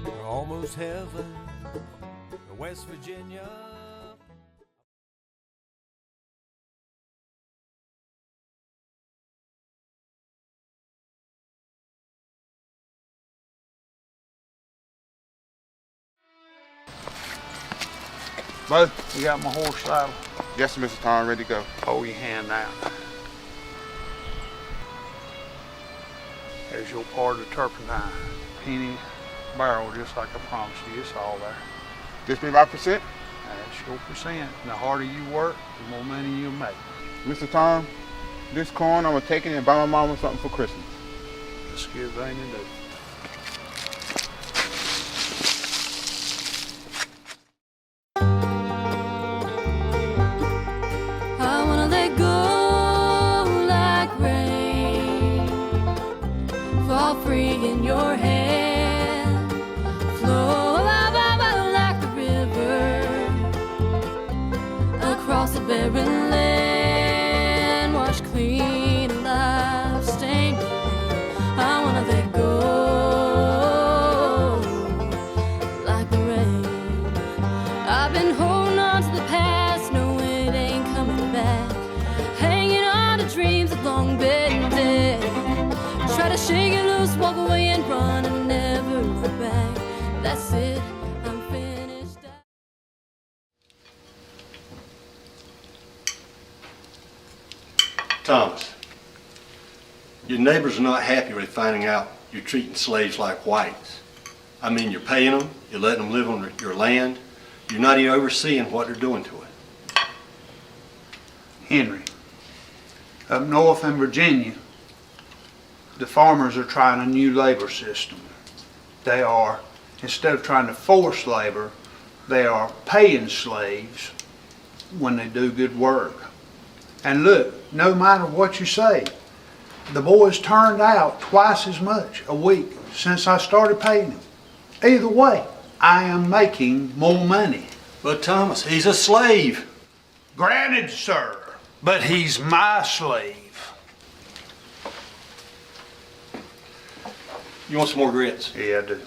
We're almost heaven, West Virginia. Bud, you got my horse saddle? Yes, Mr. Tom, ready to go. Hold your hand out. There's your part of the turpentine. Penny barrel, just like I promised you. It's all there. This be my percent? That's your percent. The harder you work, the more money you'll make. Mr. Tom, this corn, I'm gonna take it and buy my mama something for Christmas. That's a good thing to do. Free in your hand, flow like the river across the barren land, wash clean alive, stained with pain. I wanna let go like the rain. I've been holding on to the past, no it ain't coming back, hanging on to dreams that long been dead. Try to shake it loose, walk away and run and never look back. That's it, I'm finished. Thomas, your neighbors are not happy with finding out you're treating slaves like whites. I mean, you're paying them, you're letting them live on your land, you're not even overseeing what they're doing to it. Henry, up north in Virginia, the farmers are trying a new labor system. They are, instead of trying to force labor, they are paying slaves when they do good work. And look, no matter what you say, the boys turned out twice as much a week since I started paying them. Either way, I am making more money. But Thomas, he's a slave. Granted, sir, but he's my slave. You want some more grits? Yeah, I do.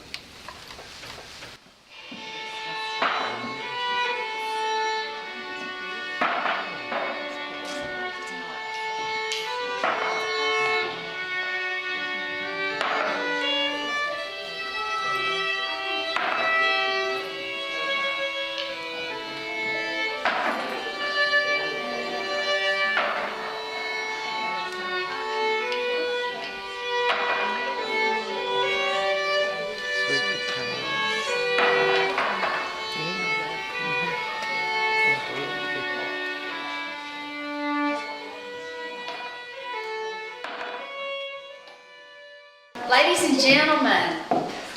Ladies and gentlemen,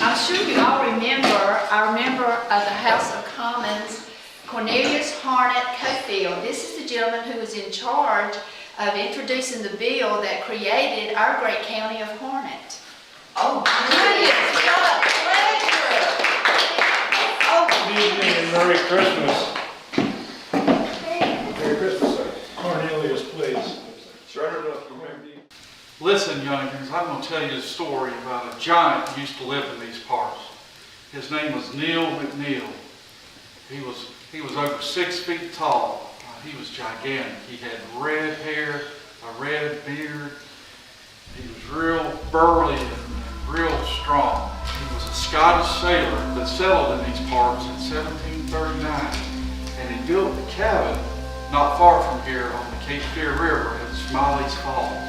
I'm sure you all remember our member of the House of Commons, Cornelius Harnett County. This is the gentleman who was in charge of introducing the bill that created our great county of Harnett. Oh, brilliant! What a pleasure! Oh, Good evening and Merry Christmas. Merry Christmas, sir. Cornelius, please. Surrender enough. Listen, youngins, I'm going to tell you a story about a giant who used to live in these parts. His name was Neil McNeil. He was over 6 feet tall. He was gigantic. He had red hair, a red beard. He was real burly and real strong. He was a Scottish sailor that settled in these parts in 1739, and he built a cabin not far from here on the Cape Fear River at Smiley's Falls.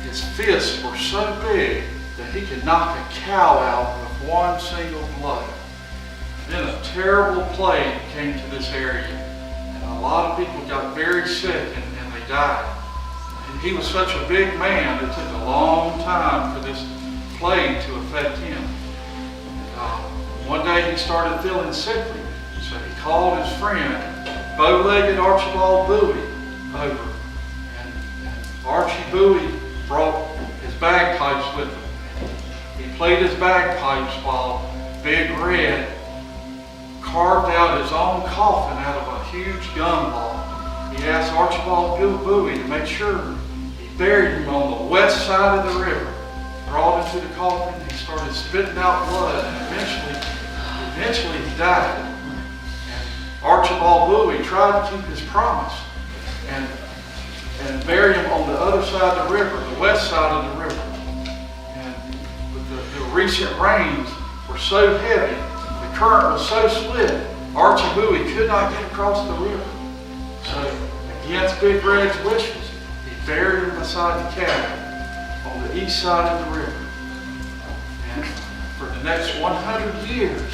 His fists were so big that he could knock a cow out with one single blow. Then a terrible plague came to this area, and a lot of people got very sick and they died. And he was such a big man, it took a long time for this plague to affect him. One day he started feeling sickly, so he called his friend, bow-legged Archibald Bowie, over. And Archie Bowie brought bagpipes with him. He played his bagpipes while Big Red carved out his own coffin out of a huge gun log. He asked Archibald Bowie to make sure he buried him on the west side of the river. Crawled into the coffin, he started spitting out blood, and eventually he died. And Archibald Bowie tried to keep his promise and buried him on the other side of the river, the west side of the river. But the recent rains were so heavy, the current was so swift, Archie Bowie could not get across the river. So, against Big Red's wishes, he buried him beside the cabin on the east side of the river. And for the next 100 years,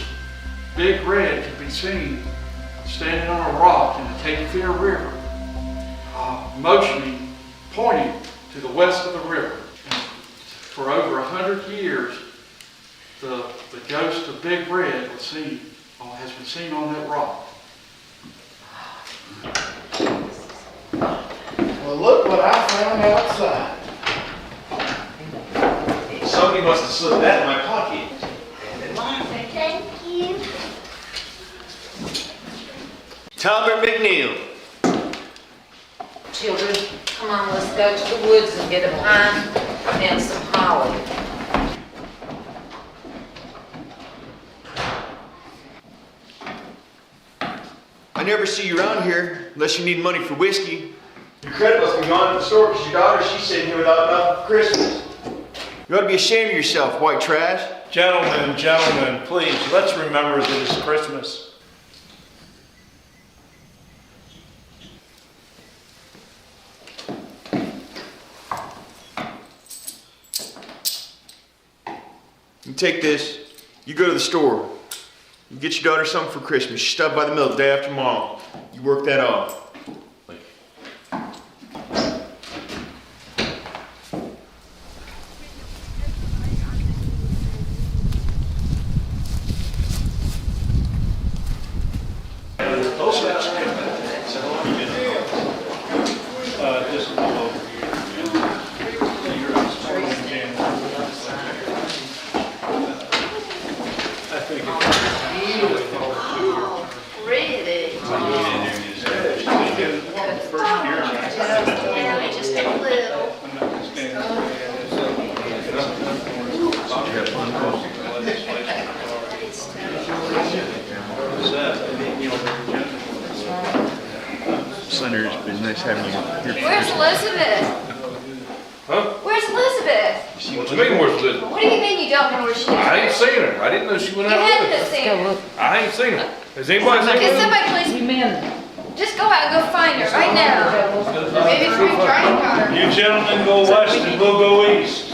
Big Red could be seen standing on a rock in the Cape Fear River, pointing to the west of the river. And for over 100 years, the ghost of Big Red has been seen on that rock. Well, look what I found outside. Somebody must have slipped that in my pocket. Thank you. Talbot McNeil. Children, come on, let's go to the woods and get a pine and some holly. I never see you around here unless you need money for whiskey. Your credit must be gone to the store because your daughter, she's sitting here without enough for Christmas. You ought to be ashamed of yourself, white trash. Gentlemen, please, let's remember that it's Christmas. You take this, you go to the store. You get your daughter something for Christmas. She stopped by the mill the day after tomorrow. You work that off. Senator, it's been nice having you here. Where's Elizabeth? Huh? Where's Elizabeth? What do you mean, where's Elizabeth? What do you mean you don't know where she is? I ain't seen her. I didn't know she went You out hadn't with have seen her. I ain't seen her. Has anybody seen Can her? somebody please, just go out and go find her right now. Maybe if we drain her. You gentlemen go west and we'll go east.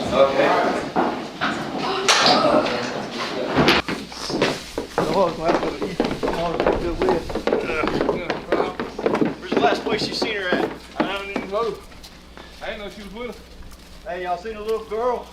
Where's the last place you seen her at? I don't even know. I didn't know she was with us. Hey, y'all seen a little girl?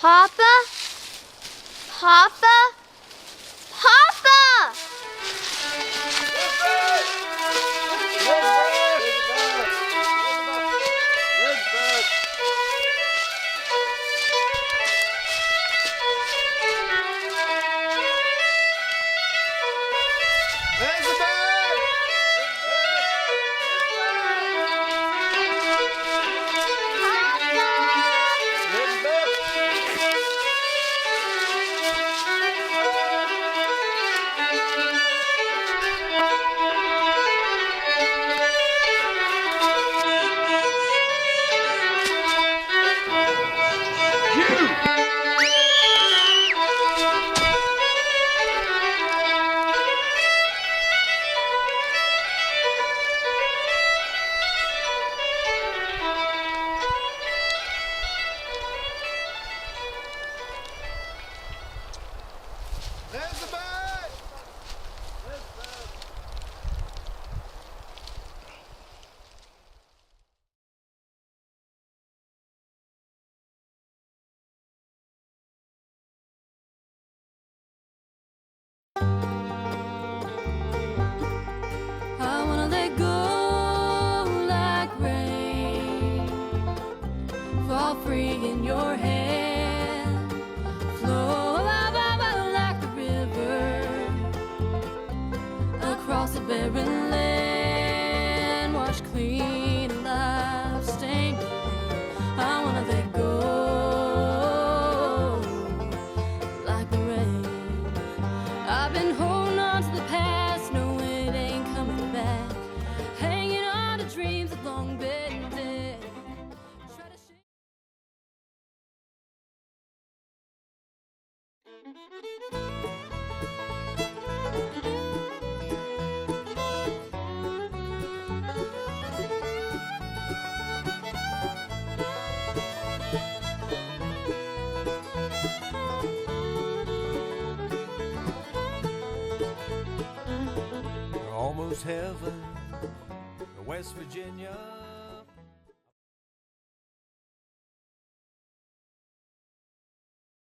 Papa? Papa? Papa! barren land washed clean, alive, stained. I wanna let go like the rain. I've been holding on to the past, no it ain't coming back. Hanging on to dreams that long been dead. Try to shake. Almost heaven, West Virginia.